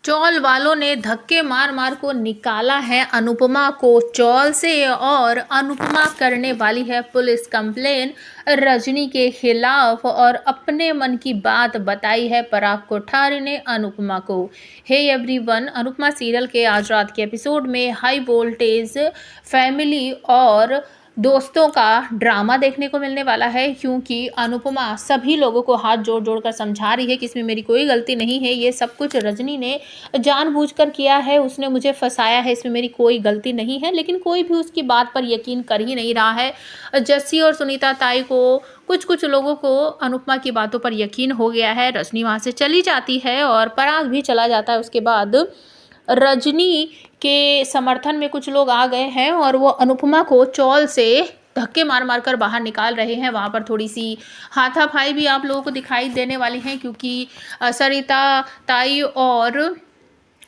चौल वालों ने धक्के मार मार को निकाला है अनुपमा को चौल से और अनुपमा करने वाली है पुलिस कंप्लेन रजनी के खिलाफ और अपने मन की बात बताई है पराग कोठारी ने अनुपमा को। हे एवरीवन, अनुपमा सीरियल के आज रात के एपिसोड में हाई वोल्टेज फैमिली और दोस्तों का ड्रामा देखने को मिलने वाला है, क्योंकि अनुपमा सभी लोगों को हाथ जोड़ जोड़ कर समझा रही है कि इसमें मेरी कोई गलती नहीं है, ये सब कुछ रजनी ने जानबूझकर किया है, उसने मुझे फंसाया है, इसमें मेरी कोई गलती नहीं है। लेकिन कोई भी उसकी बात पर यकीन कर ही नहीं रहा है। जस्सी और सुनीता ताई को कुछ लोगों को अनुपमा की बातों पर यकीन हो गया है। रजनी वहाँ से चली जाती है और पराग भी चला जाता है। उसके बाद रजनी के समर्थन में कुछ लोग आ गए हैं और वो अनुपमा को चौल से धक्के मार मार कर बाहर निकाल रहे हैं। वहाँ पर थोड़ी सी हाथापाई भी आप लोगों को दिखाई देने वाली है, क्योंकि सरिता ताई और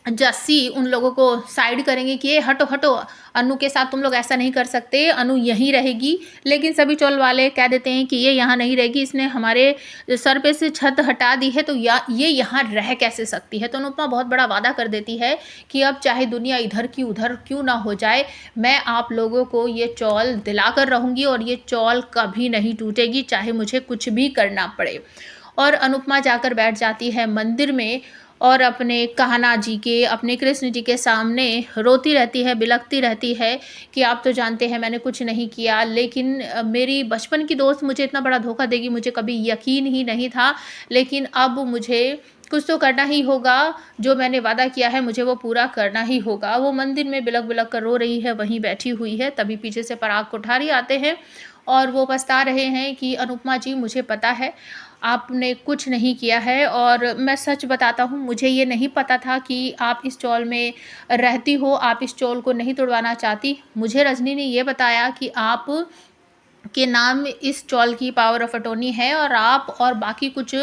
जस्सी उन लोगों को साइड करेंगे कि ये हटो हटो, अनु के साथ तुम लोग ऐसा नहीं कर सकते, अनु यहीं रहेगी। लेकिन सभी चौल वाले कह देते हैं कि ये यहाँ नहीं रहेगी, इसने हमारे सर पे से छत हटा दी है, तो ये यहाँ रह कैसे सकती है। तो अनुपमा बहुत बड़ा वादा कर देती है कि अब चाहे दुनिया इधर की उधर क्यों ना हो जाए, मैं आप लोगों को ये चौल दिला कर रहूँगी और ये चौल कभी नहीं टूटेगी, चाहे मुझे कुछ भी करना पड़े। और अनुपमा जाकर बैठ जाती है मंदिर में और अपने कान्हा जी के, अपने कृष्ण जी के सामने रोती रहती है, बिलखती रहती है कि आप तो जानते हैं मैंने कुछ नहीं किया, लेकिन मेरी बचपन की दोस्त मुझे इतना बड़ा धोखा देगी, मुझे कभी यकीन ही नहीं था। लेकिन अब मुझे कुछ तो करना ही होगा, जो मैंने वादा किया है मुझे वो पूरा करना ही होगा। वो मंदिर में बिलख बिलख कर रो रही है, वहीं बैठी हुई है। तभी पीछे से पराग कोठारी आते हैं और वो पछता रहे हैं कि अनुपमा जी, मुझे पता है आपने कुछ नहीं किया है और मैं सच बताता हूँ, मुझे ये नहीं पता था कि आप इस चौल में रहती हो, आप इस चौल को नहीं तोड़वाना चाहती। मुझे रजनी ने ये बताया कि आप के नाम इस चौल की पावर ऑफ अटॉर्नी है और आप और बाकी कुछ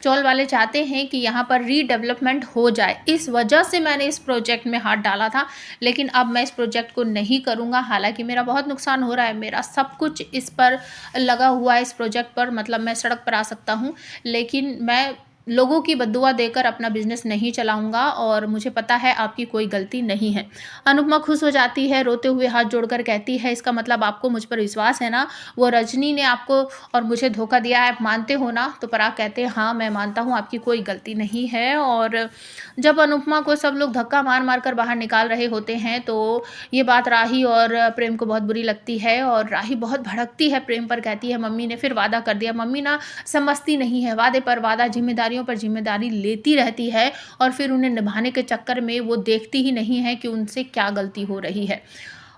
चौल वाले चाहते हैं कि यहाँ पर रीडेवलपमेंट हो जाए। इस वजह से मैंने इस प्रोजेक्ट में हाथ डाला था, लेकिन अब मैं इस प्रोजेक्ट को नहीं करूँगा। हालांकि मेरा बहुत नुकसान हो रहा है, मेरा सब कुछ इस पर लगा हुआ है, इस प्रोजेक्ट पर, मतलब मैं सड़क पर आ सकता हूँ, लेकिन मैं लोगों की बद्दुआ देकर अपना बिजनेस नहीं चलाऊंगा और मुझे पता है आपकी कोई गलती नहीं है। अनुपमा खुश हो जाती है, रोते हुए हाथ जोड़कर कहती है, इसका मतलब आपको मुझ पर विश्वास है ना, वो रजनी ने आपको और मुझे धोखा दिया है, आप मानते हो ना। तो पराग कहते हैं हाँ मैं मानता हूँ, आपकी कोई गलती नहीं है। और जब अनुपमा को सब लोग धक्का मार मार कर बाहर निकाल रहे होते हैं तो ये बात राही और प्रेम को बहुत बुरी लगती है और राही बहुत भड़कती है प्रेम पर, कहती है मम्मी ने फिर वादा कर दिया। मम्मी ना समझती नहीं है, वादे पर वादा, जिम्मेदारियों पर जिम्मेदारी लेती रहती है और फिर उन्हें निभाने के चक्कर में वो देखती ही नहीं है कि उनसे क्या गलती हो रही है।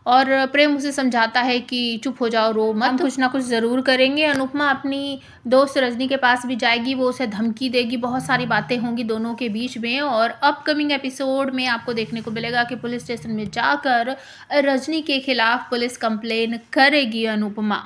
और प्रेम उसे समझाता है कि चुप हो जाओ, रो मत, हम कुछ ना कुछ ज़रूर करेंगे। अनुपमा अपनी दोस्त रजनी के पास भी जाएगी, वो उसे धमकी देगी, बहुत सारी बातें होंगी दोनों के बीच में। और अपकमिंग एपिसोड में आपको देखने को मिलेगा कि पुलिस स्टेशन में जाकर रजनी के खिलाफ पुलिस कंप्लेन करेगी अनुपमा।